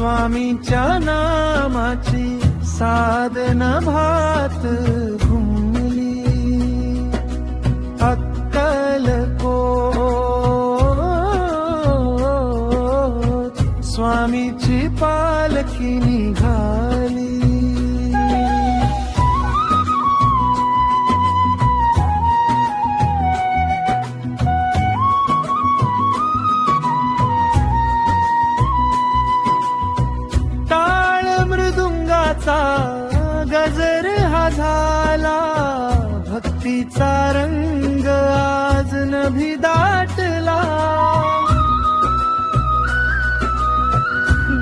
स्वामींच्या नामाची साधना भात घुमली अक्कलकोट स्वामीची पालखी निघाली गजर हा झाला भक्तीचा रंग आज नभी दाटला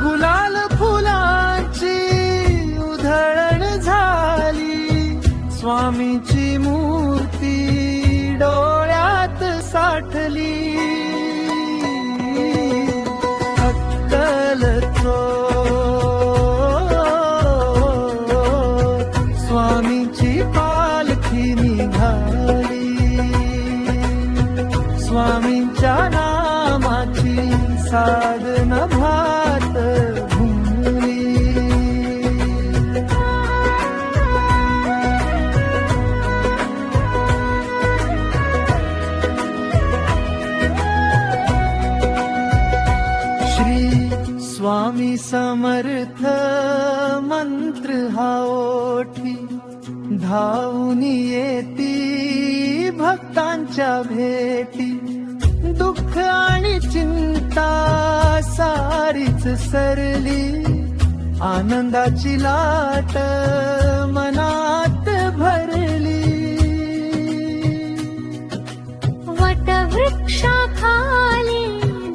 गुलाल फुलांची उधळण झाली स्वामीची मूर्ती डोळ्यात साठली स्वामीची पालखी निघाली स्वामींच्या नामाची साधना भात घुमली श्री स्वामी समर्थ मंत्र हा ओठी धावून येती भक्तांच्या भेटी दुःख आणि चिंता सारीच सरली आनंदाची लाट मनात भरली वटवृक्षाखाली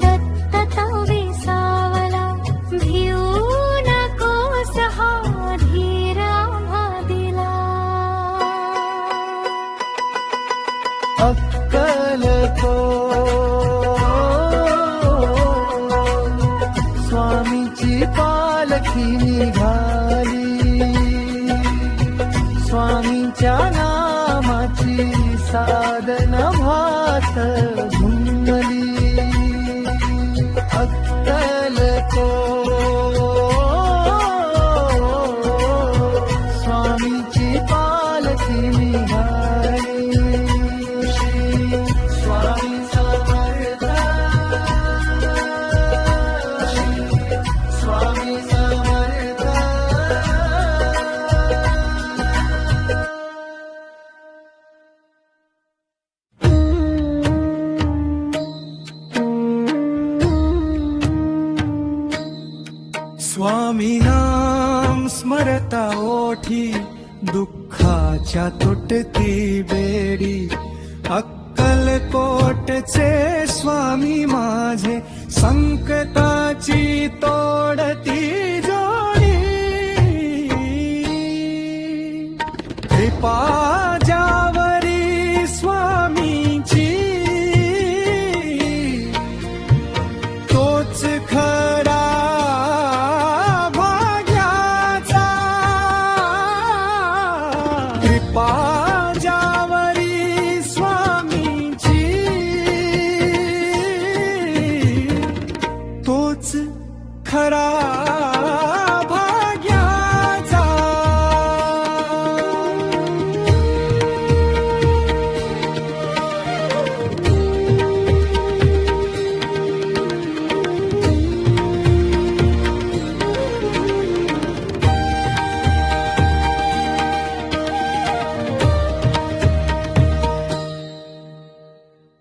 दत्त विसावला भिऊ नकोस हा धीर स्वामीची पालखी निघाली स्वामींच्या नामाची साधना भात घुमली स्वामीची पालखी निघाली स्वामी नाम स्मरता ओठी दुःखाच्या तुटती बेडी अक्कलकोटचे स्वामी माझे संकटाची तोडती जोडी कृपा ज्यावरी स्वामीची तोच खरा ज्यावरी स्वामीची तोच खरा भाग्याचा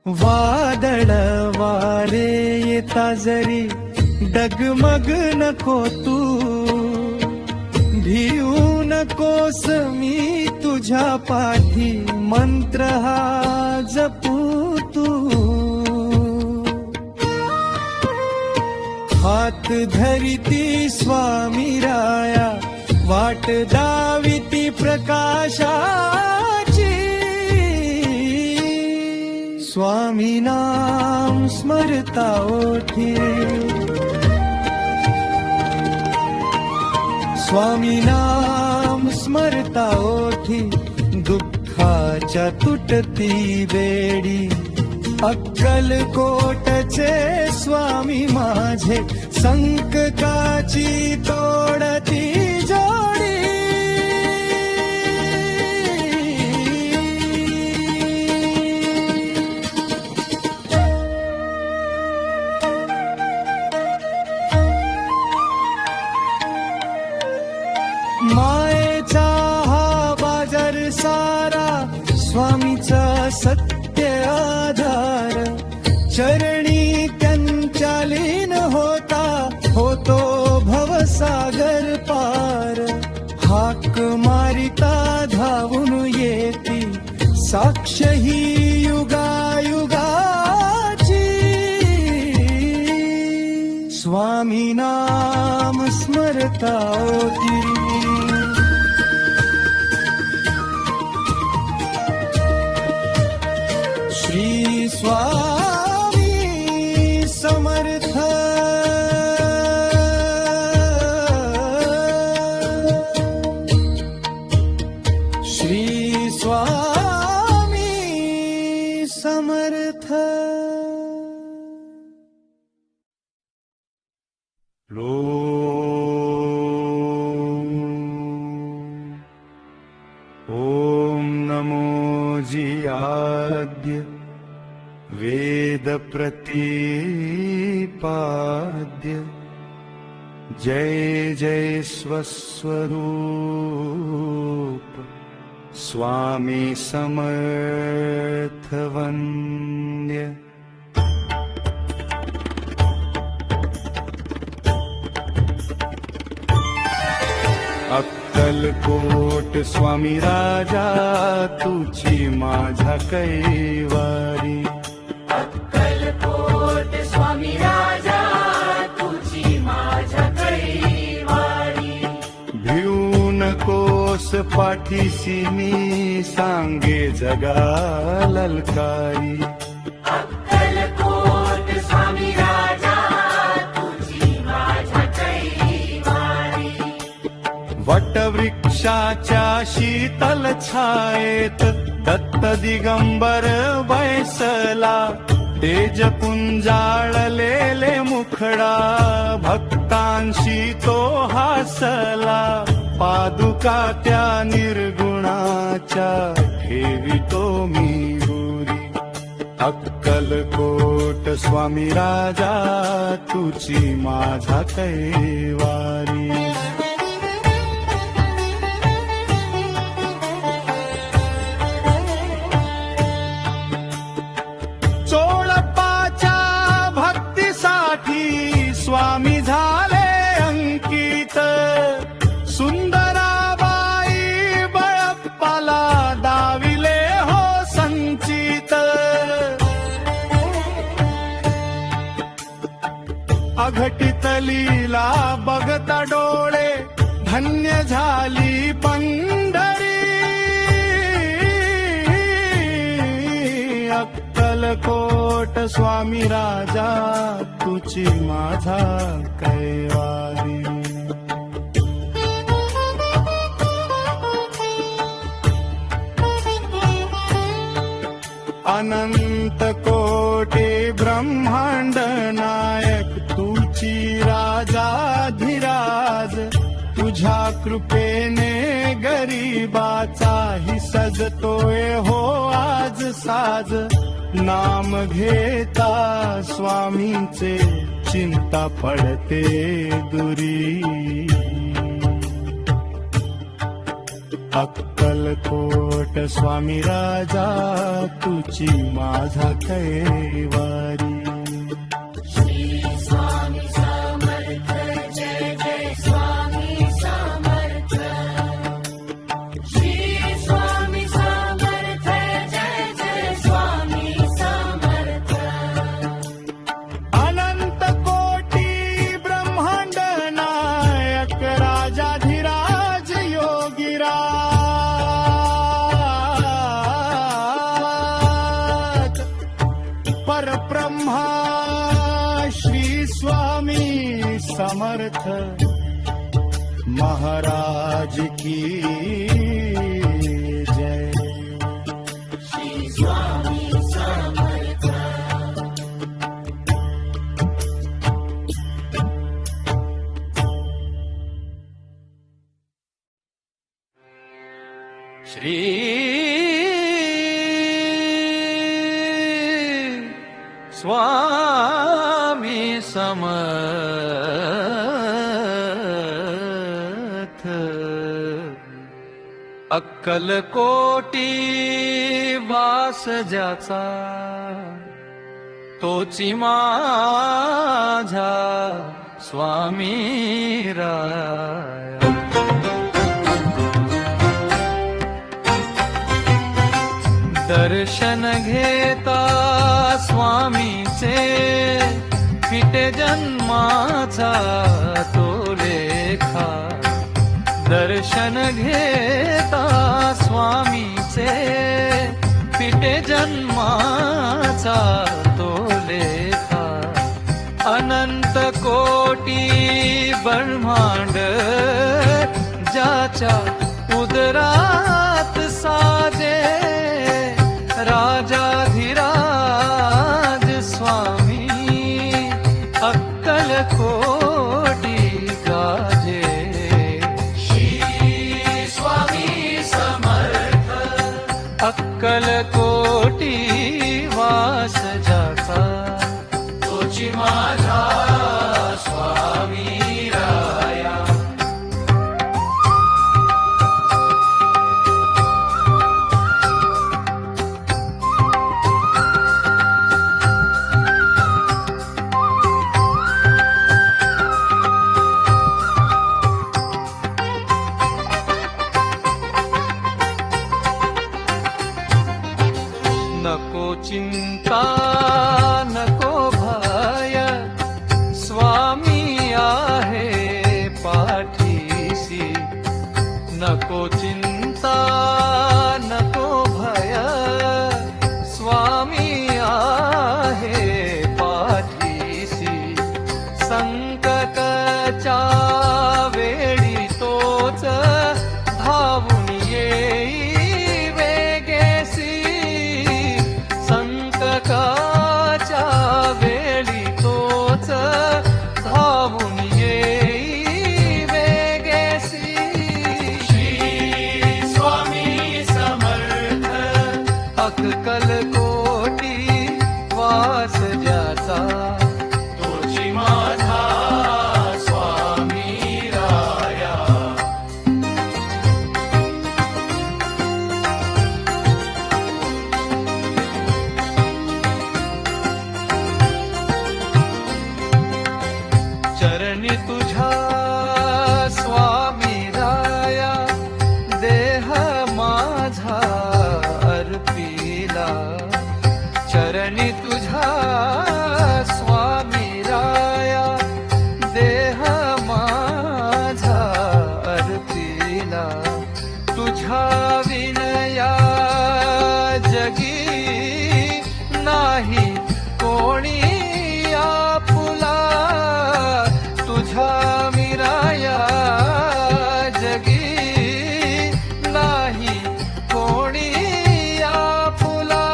वादळ वारे येता जरी डगमग नको तू भिऊ नकोस मी तुझ्या पाठी मंत्र हा जपू तू हात धरिती स्वामी राया वाट दाविती प्रकाशाची स्वामी नाम स्मरता ओठी स्वामी नाम स्मरता ओठी दुःखाच्या तुटती बेडी अक्कलकोटचे स्वामी माझे संकटाची तोडती जोडी. मायेचा हा बाजार सारा स्वामीचा सत्य आधार. चरणी त्यांच्या लीन होता होतो भवसागर पार. हाक मारिता धावून येती साक्ष ही युगायुगाची. स्वामी नाम स्मरता ओतिरी. श्री स्वामी समर्थ. श्री स्वामी समर्थ. ॐ नमो जियाद्य वेद प्रतिपाद्य. जय जय स्वस्वरूप स्वामी समर्थ वन्द्य. अक्कलकोट स्वामी राजा तुझी माझा कैवारी. अक्कलकोट स्वामी राजा तुझी माझ्या कैवारी. भिऊ नकोस पाठीसी मी सांगे जगा ललकारी. अक्कलकोट स्वामी राजा तुझी माझ्या कैवारी. वटवृक्षाच्या शीतल छायेत दत्त दिगंबर बैसला. तेज पुंजाळलेले मुखडा भक्तांशी तो हासला. पादुका त्या निर्गुणाच्या ठेवितो मी गुरी. अक्कलकोट स्वामी राजा तुझी माझा कैवारी. स्वामी झाले अंकित. सुंदराबाई बळप्पाला दाविले हो संचित. अघटित लीला बघता डोळे धन्य झाली पंढरी. अक्कलकोट स्वामी राजा तुझी माझा कैवारी. अनंत कोटी ब्रह्मांड नायक तुझी राजाधिराज. तुझ्या कृपेने गरीबाचाही सजतोय हो आज साज. नाम घेता स्वामींचे चिंता पडते दुरी. अक्कलकोट स्वामी राजा तुझी माझा कैवारी. श्री स्वामी समर्थ. जय जय स्वामी समर्थ. श्री स्वामी समर्थ. जय जय स्वामी समर्थ. अनंत कोटी ब्रह्मांड नायक राजाधिराज योगीराज. परब्रह्मा श्री स्वामी समर्थ महाराज की जय. श्री स्वामी समर्थ. श्री स्वामी समर्थ अक्कलकोटी वास ज्याचा तोची माझा स्वामी राया. दर्शन घेता स्वामीचे फिटे जन्माचा तो लेखा. दर्शन घेता स्वामीचे फिटे जन्माचा तो लेखा. अनंत कोटी ब्रह्मांड ज्याच्या उदरात साजे राजाधिराज स्वामी अक्कलकोटी गाजे. श्री स्वामी समर्थ अक्कलकोटी वास ज्याचा तोची माझा स्वामी राया. नको चिंता नको भय स्वामी आहे पाठीसी. नको चिंता नको भय स्वामी आहे पाठीसी. संकटाच्या वेळी तोच धावून येई वेगेसी. संकटाच्या वेळी तोच धावून येई वेगेसी. श्री स्वामी समर्थ अक्कलकोटी वास ज्याचा तोची माझा स्वामी राया. चरणी तुझ्या स्वामी राया देह माझा अर्पिला. चरणी तुझ्या स्वामी राया देह माझा अर्पिला. तुझ्या विनया जगी नाही कोणी आपुला. तुझ्या मिराया जगी नाही कोणी आपुला.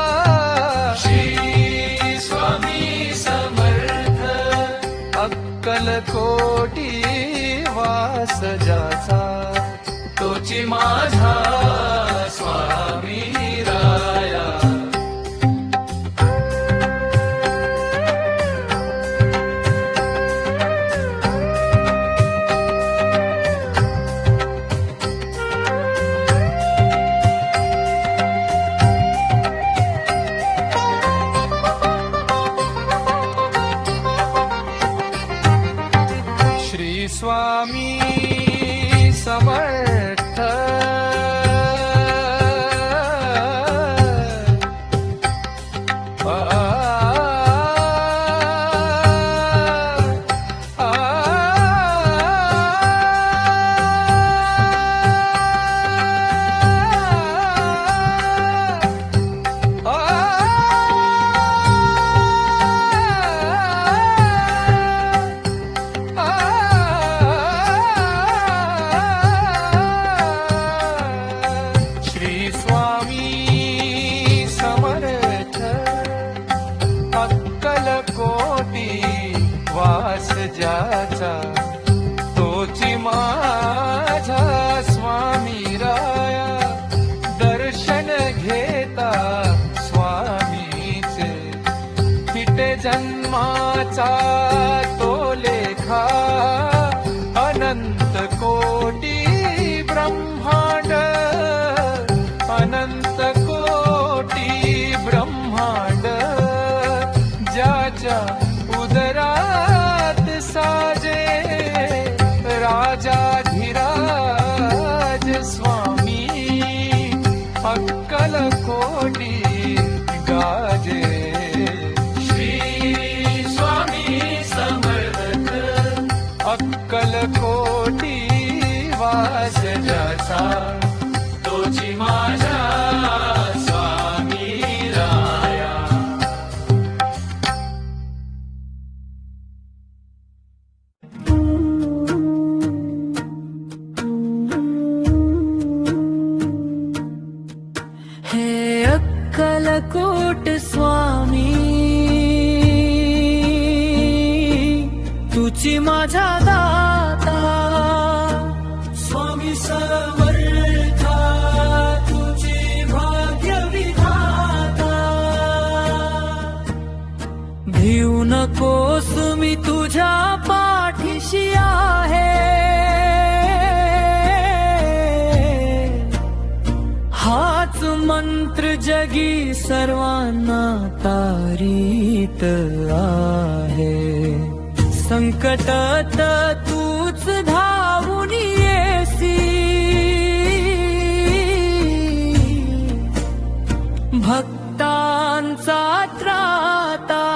श्री स्वामी समर्थ अक्कलकोटी वास ज्याचा तोची माझा स्वामी राया. श्री स्वामी समर्थ ज्याचा तोची माझा स्वामी राया अनंत कोटी ब्रह्मांड, अनंत कोटी ब्रह्मांड, ज्याच्या उदरात साजे राजाधिराज स्वामी, अक्कल कोटी गाजे. श्री स्वामी समर्थ, अक्कल कोटी वास ज्याचा, तोची माझा स्वामी राया. हे अक्कलकोट स्वामी, तुची माझा दाता. स्वामी समर्था, तुझी भाग्य विधाता. भिऊ नकोस, मी तुझ्या पाठीशी आहे. हाच मंत्र जगी सर्वांना तारीत आहे. संकटात तूच धावून येसी, भक्तांचा त्राता.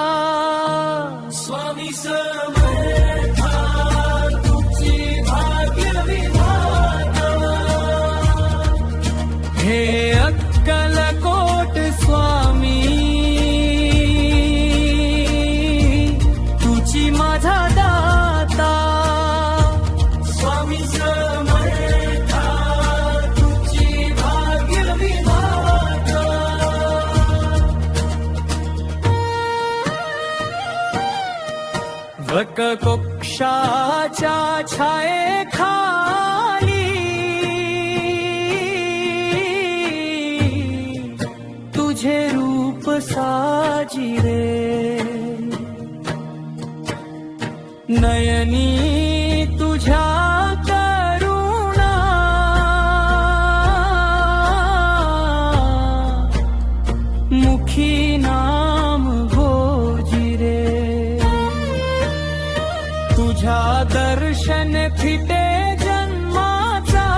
स्वामी समर्था, तुझी भाग्य विधाता. हे अक्कलकोट स्वामी, तुची माझा दाता. स्वामी समर्था, तुझी भाग्य विधाता. वटवृक्षाच्या छायेखाली तुझे रूप साजिरे. नयनी तुझ्या करुणा, मुखी नाम भोजिरे. तुझ्या दर्शन फिटे जन्माचा,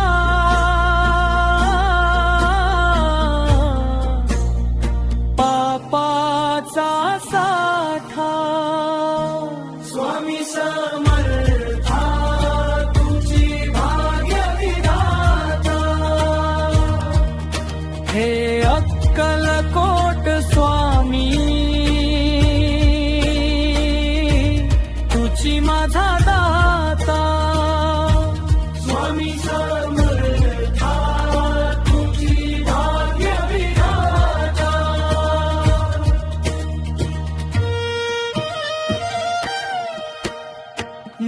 पापाचा साठा. स्वामी समर्था, तुझी भाग्य विधाता. हे अक्कलकोट स्वामी, तुझी माझा दाता. स्वामी समर्था, तुझी भाग्य विधाता.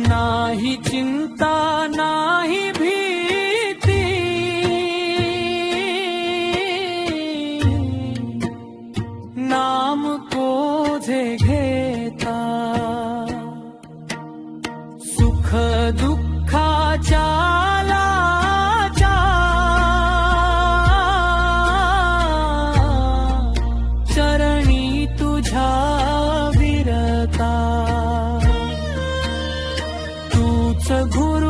नाही चिंता नाही भीती, नाम कोझे घेता. सुख दुःखाच्या लाचा, चरणी तुझ्या विरता. तूच गुरु